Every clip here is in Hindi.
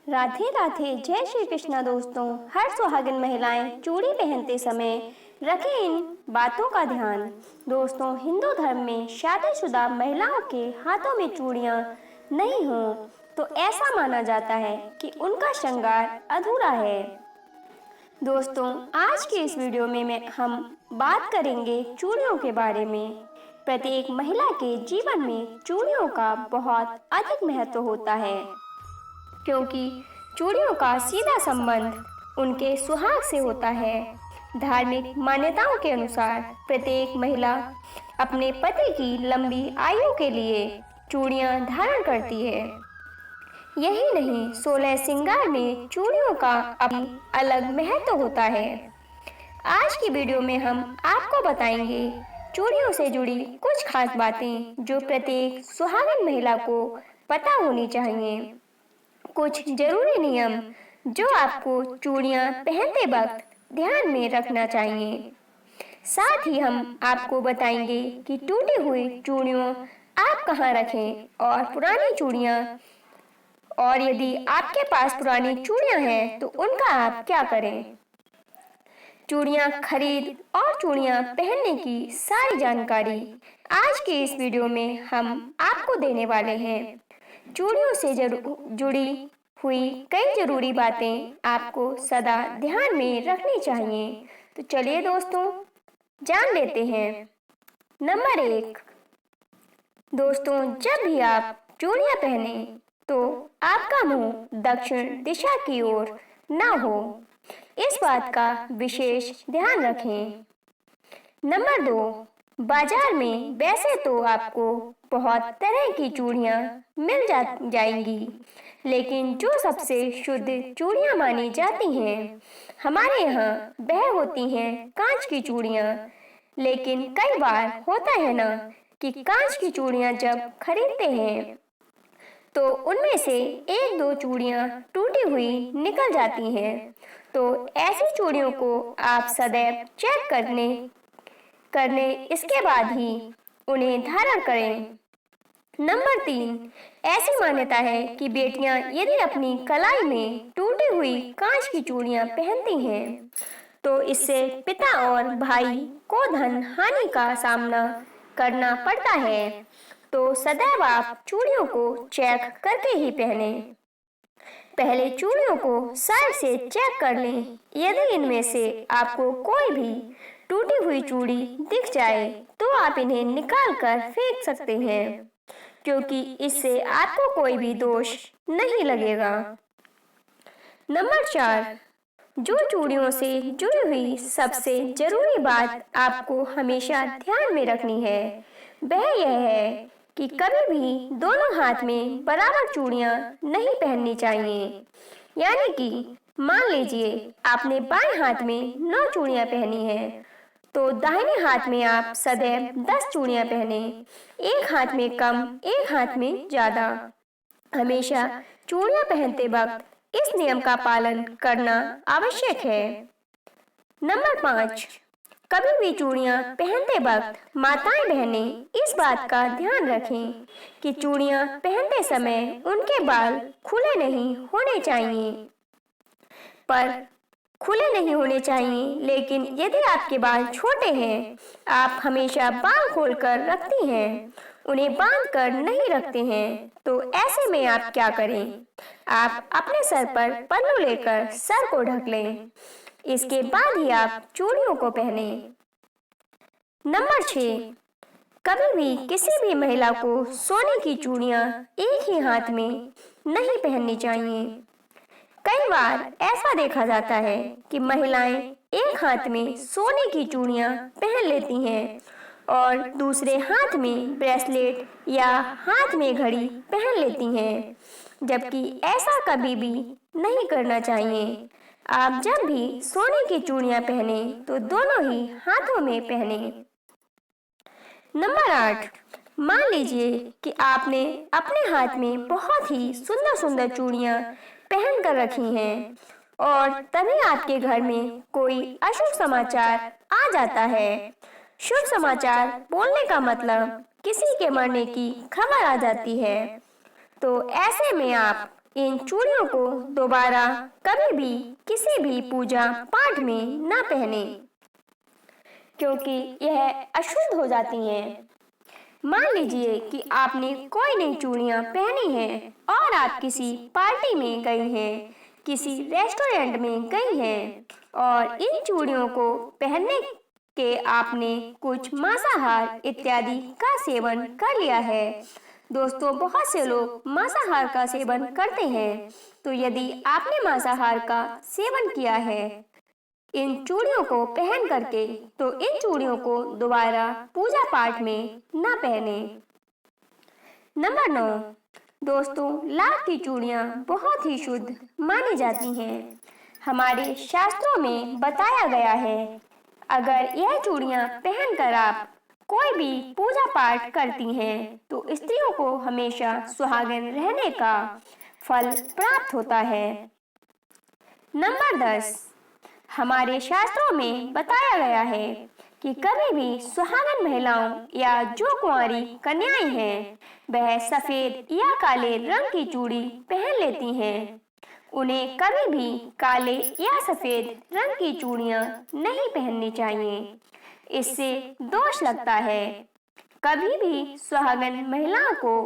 राधे राधे, जय श्री कृष्णा। दोस्तों, हर सुहागिन महिलाएं चूड़ी पहनते समय रखें इन बातों का ध्यान। दोस्तों, हिंदू धर्म में शादीशुदा महिलाओं के हाथों में चूड़ियां नहीं हो तो ऐसा माना जाता है कि उनका श्रृंगार अधूरा है। दोस्तों, आज के इस वीडियो में हम बात करेंगे चूड़ियों के बारे में। प्रत्येक महिला के जीवन में चूड़ियों का बहुत अधिक महत्व होता है, क्योंकि चूड़ियों का सीधा संबंध उनके सुहाग से होता है। धार्मिक मान्यताओं के अनुसार प्रत्येक महिला अपने पति की लंबी आयु के लिए चूड़ियां धारण करती है। यही नहीं, 16 श्रृंगार में चूड़ियों का अपनी अलग महत्व होता है। आज की वीडियो में हम आपको बताएंगे चूड़ियों से जुड़ी कुछ खास बातें जो प्रत्येक सुहागिन महिला को पता होनी चाहिए। कुछ जरूरी नियम जो आपको चूड़ियां पहनते वक्त ध्यान में रखना चाहिए। साथ ही हम आपको बताएंगे कि टूटी हुई चूड़ियों आप कहां रखें और पुरानी चूड़ियां, और यदि आपके पास पुरानी चूड़ियां हैं तो उनका आप क्या करें। चूड़ियां खरीद और चूड़ियां पहनने की सारी जानकारी आज के इस वीडियो में हम आपको देने वाले हैं। चूड़ियों से जुड़ी हुई कई जरूरी बातें आपको सदा ध्यान में रखनी चाहिए। तो चलिए दोस्तों, जान लेते हैं। नंबर 1, दोस्तों, जब भी आप चूड़ियां पहने तो आपका मुंह दक्षिण दिशा की ओर ना हो, इस बात का विशेष ध्यान रखें। नंबर 2, बाजार में वैसे तो आपको बहुत तरह की चूड़ियां मिल जाएंगी, लेकिन जो सबसे शुद्ध चूड़ियां मानी जाती हैं हमारे यहाँ वह होती हैं कांच की चूड़ियां। लेकिन कई बार होता है ना कि कांच की चूड़ियां जब खरीदते हैं तो उनमें से 1-2 चूड़ियां टूटी हुई निकल जाती हैं। तो ऐसी चूड़ियों को आप सदैव चेक करने इसके बाद ही उन्हें धारण करें। नंबर 3, ऐसी मान्यता है कि बेटियां यदि अपनी कलाई में टूटी हुई कांच की चूड़ियां पहनती हैं तो इससे पिता और भाई को धन हानि का सामना करना पड़ता है। तो सदैव आप चूड़ियों को चेक करके ही पहने। पहले चूड़ियों को साइड से चेक कर लें। यदि इनमें से आपको कोई भी टूटी हुई चूड़ी दिख जाए तो आप इन्हें निकाल कर फेंक सकते हैं, क्योंकि इससे आपको कोई भी दोष नहीं लगेगा। नंबर 4, जो चूड़ियों से जुड़ी हुई सबसे जरूरी बात आपको हमेशा ध्यान में रखनी है वह यह है कि कभी भी दोनों हाथ में बराबर चूड़ियां नहीं पहननी चाहिए। यानी कि मान लीजिए आपने बाएं हाथ में 9 चूड़ियां पहनी हैं, तो दाहिने हाथ में आप सदैव 10 चूड़ियां पहने। एक हाथ में कम, एक हाथ में ज्यादा। हमेशा चूड़ियां पहनते वक्त इस नियम का पालन करना आवश्यक है। नंबर 5, कभी भी चूड़ियां पहनते वक्त माताएं बहनें इस बात का ध्यान रखें कि चूड़ियां पहनते समय उनके बाल खुले नहीं होने चाहिए। लेकिन यदि आपके बाल छोटे हैं, आप हमेशा बाल खोलकर रखती हैं, उन्हें बांध कर नहीं रखते हैं, तो ऐसे में आप क्या करें। आप अपने सर पर पल्लू लेकर सर को ढक लें। इसके बाद ही आप चूड़ियों को पहने। नंबर 6, कभी भी किसी भी महिला को सोने की चूड़ियां एक ही हाथ में नहीं पहननी चाहिए। कई बार ऐसा देखा जाता है कि महिलाएं एक हाथ में सोने की चूड़ियां पहन लेती हैं और दूसरे हाथ में ब्रेसलेट या हाथ में घड़ी पहन लेती हैं, जबकि ऐसा कभी भी नहीं करना चाहिए। आप जब भी सोने की चूड़ियां पहने तो दोनों ही हाथों में पहने। नंबर 8, मान लीजिए कि आपने अपने हाथ में बहुत ही सुंदर सुंदर चूड़ियां पहन कर रखी हैं और तभी आपके घर में कोई अशुभ समाचार आ जाता है। शुभ समाचार बोलने का मतलब किसी के मरने की खबर आ जाती है। तो ऐसे में आप इन चूड़ियों को दोबारा कभी भी किसी भी पूजा पाठ में न पहने, क्योंकि यह अशुद्ध हो जाती हैं। मान लीजिए कि आपने कोई नई चूड़ियां पहनी हैं और आप किसी पार्टी में गई हैं, किसी रेस्टोरेंट में गई हैं और इन चूड़ियों को पहनने के आपने कुछ मांसाहार इत्यादि का सेवन कर लिया है। दोस्तों, बहुत से लोग मांसाहार का सेवन करते हैं, तो यदि आपने मांसाहार का सेवन किया है इन चूड़ियों को पहन करके, तो इन चूड़ियों को दोबारा पूजा पाठ में न पहने। नंबर 9, दोस्तों, लाख की चूड़ियां बहुत ही शुद्ध मानी जाती हैं। हमारे शास्त्रों में बताया गया है, अगर यह चूड़ियां पहनकर आप कोई भी पूजा पाठ करती हैं, तो स्त्रियों को हमेशा सुहागिन रहने का फल प्राप्त होता है। नंबर 10, हमारे शास्त्रों में बताया गया है कि कभी भी सुहागन महिलाओं या जो कुंवारी कन्याएं हैं, वह सफेद या काले रंग की चूड़ी पहन लेती हैं। उन्हें कभी भी काले या सफेद रंग की चूड़ियां नहीं पहननी चाहिए, इससे दोष लगता है। कभी भी सुहागन महिलाओं को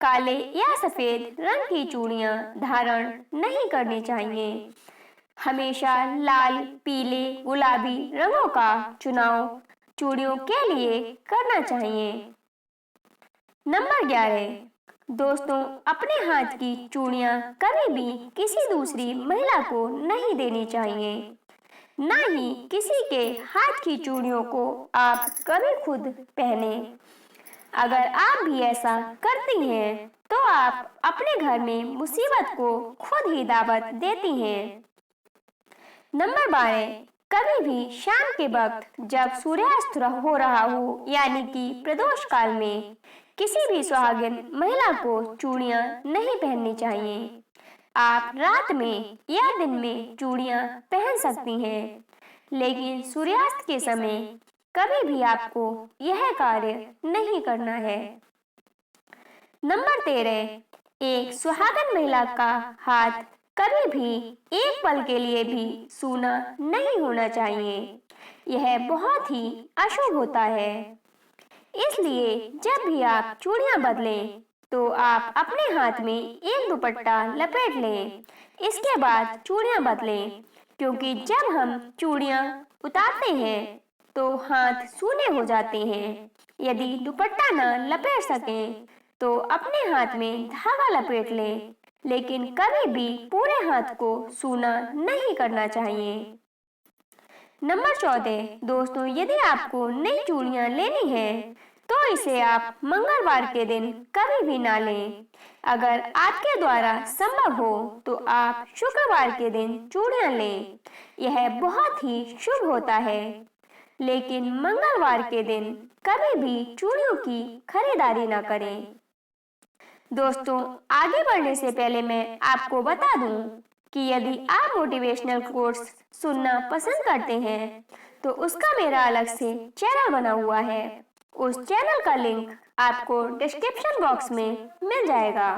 काले या सफेद रंग की चूड़ियां धारण नहीं करनी चाहिए। हमेशा लाल, पीले, गुलाबी रंगों का चुनाव चूड़ियों के लिए करना चाहिए। नंबर 11, दोस्तों, अपने हाथ की चूड़ियां कभी भी किसी दूसरी महिला को नहीं देनी चाहिए। ना ही किसी के हाथ की चूड़ियों को आप कभी खुद पहने। अगर आप भी ऐसा करती हैं, तो आप अपने घर में मुसीबत को खुद ही दावत देती हैं। नंबर 12, कभी भी शाम के वक्त जब सूर्यास्त हो रहा हो, यानी कि प्रदोष काल में, किसी भी सुहागिन महिला को चूड़ियां नहीं पहननी चाहिए। आप रात में या दिन में चूड़ियां पहन सकती हैं, लेकिन सूर्यास्त के समय कभी भी आपको यह कार्य नहीं करना है। नंबर 13, एक सुहागन महिला का हाथ कभी भी एक पल के लिए भी सूना नहीं होना चाहिए। यह बहुत ही अशुभ होता है। इसलिए जब भी आप चूड़ियां बदलें, तो आप अपने हाथ में एक दुपट्टा लपेट लें। इसके बाद चूड़ियां बदलें, क्योंकि जब हम चूड़ियां उतारते हैं तो हाथ सूने हो जाते हैं। यदि दुपट्टा न लपेट सकें, तो अपने हाथ में धागा लपेट लें, लेकिन कभी भी पूरे हाथ को सूना नहीं करना चाहिए। नंबर 14, दोस्तों, यदि आपको नई चूड़ियां लेनी है, तो इसे आप मंगलवार के दिन कभी भी ना लें। अगर आपके द्वारा संभव हो, तो आप शुक्रवार के दिन चूड़ियां लें। यह बहुत ही शुभ होता है, लेकिन मंगलवार के दिन कभी भी चूड़ियों की खरीदारी ना करें। दोस्तों, आगे बढ़ने से पहले मैं आपको बता दूं कि यदि आप मोटिवेशनल कोट्स सुनना पसंद करते हैं, तो उसका मेरा अलग से चैनल बना हुआ है। उस चैनल का लिंक आपको डिस्क्रिप्शन बॉक्स में मिल जाएगा।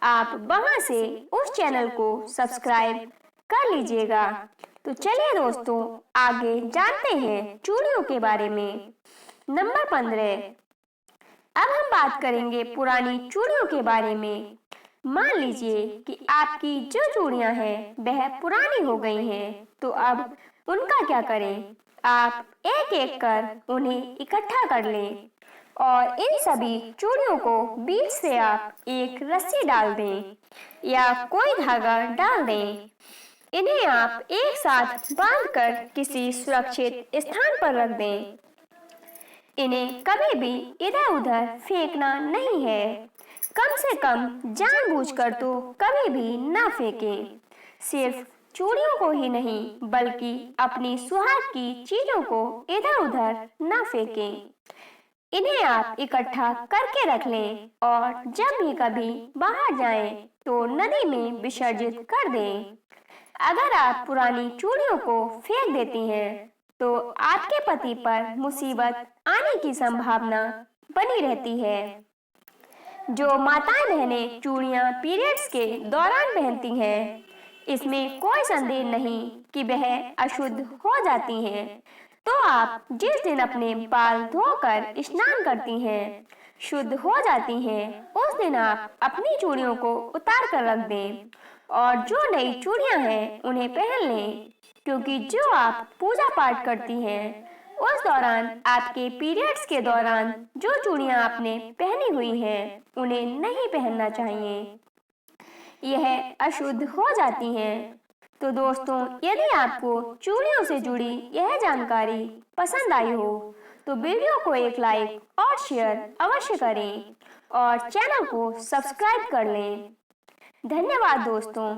आप वहां से उस चैनल को सब्सक्राइब कर लीजिएगा। तो चलिए दोस्तों, आगे जानते हैं चूड़ियों के बारे में। नंबर 15, अब हम बात करेंगे पुरानी चूड़ियों के बारे में। मान लीजिए कि आपकी जो चूड़ियां हैं वह पुरानी हो गई हैं, तो अब उनका क्या करें? आप एक एक कर उन्हें इकट्ठा कर लें और इन सभी चूड़ियों को बीच से आप एक रस्सी डाल दें या कोई धागा डाल दें। इन्हें आप एक साथ बांधकर किसी सुरक्षित स्थान पर रख दें। इन्हें कभी भी इधर उधर फेंकना नहीं है। कम से कम जानबूझकर तो कभी भी ना फेंकें। सिर्फ चूड़ियों को ही नहीं, बल्कि अपनी सुहाग की चीजों को इधर उधर ना फेंकें। इन्हें आप इकट्ठा करके रख लें और जब भी कभी बाहर जाएं, तो नदी में विसर्जित कर दें। अगर आप पुरानी चूड़ियों को फेंक देती हैं, तो आपके पति पर मुसीबत आने की संभावना बनी रहती है। जो माताएं बहनें चूड़ियां पीरियड्स के दौरान पहनती हैं, इसमें कोई संदेह नहीं कि वह अशुद्ध हो जाती हैं। तो आप जिस दिन अपने बाल धोकर स्नान करती हैं, शुद्ध हो जाती हैं, उस दिन आप अपनी चूड़ियों को उतार कर रख दें और जो नई चूड़ियां हैं उन्हें पहन लें, क्योंकि जो आप पूजा पाठ करती हैं उस दौरान आपके पीरियड्स के दौरान जो चूड़ियां आपने पहनी हुई हैं उन्हें नहीं पहनना चाहिए, यह अशुद्ध हो जाती हैं। तो दोस्तों, यदि आपको चूड़ियों से जुड़ी यह जानकारी पसंद आई हो तो वीडियो को एक लाइक और शेयर अवश्य करें और चैनल को सब्सक्राइब कर लें। धन्यवाद दोस्तों।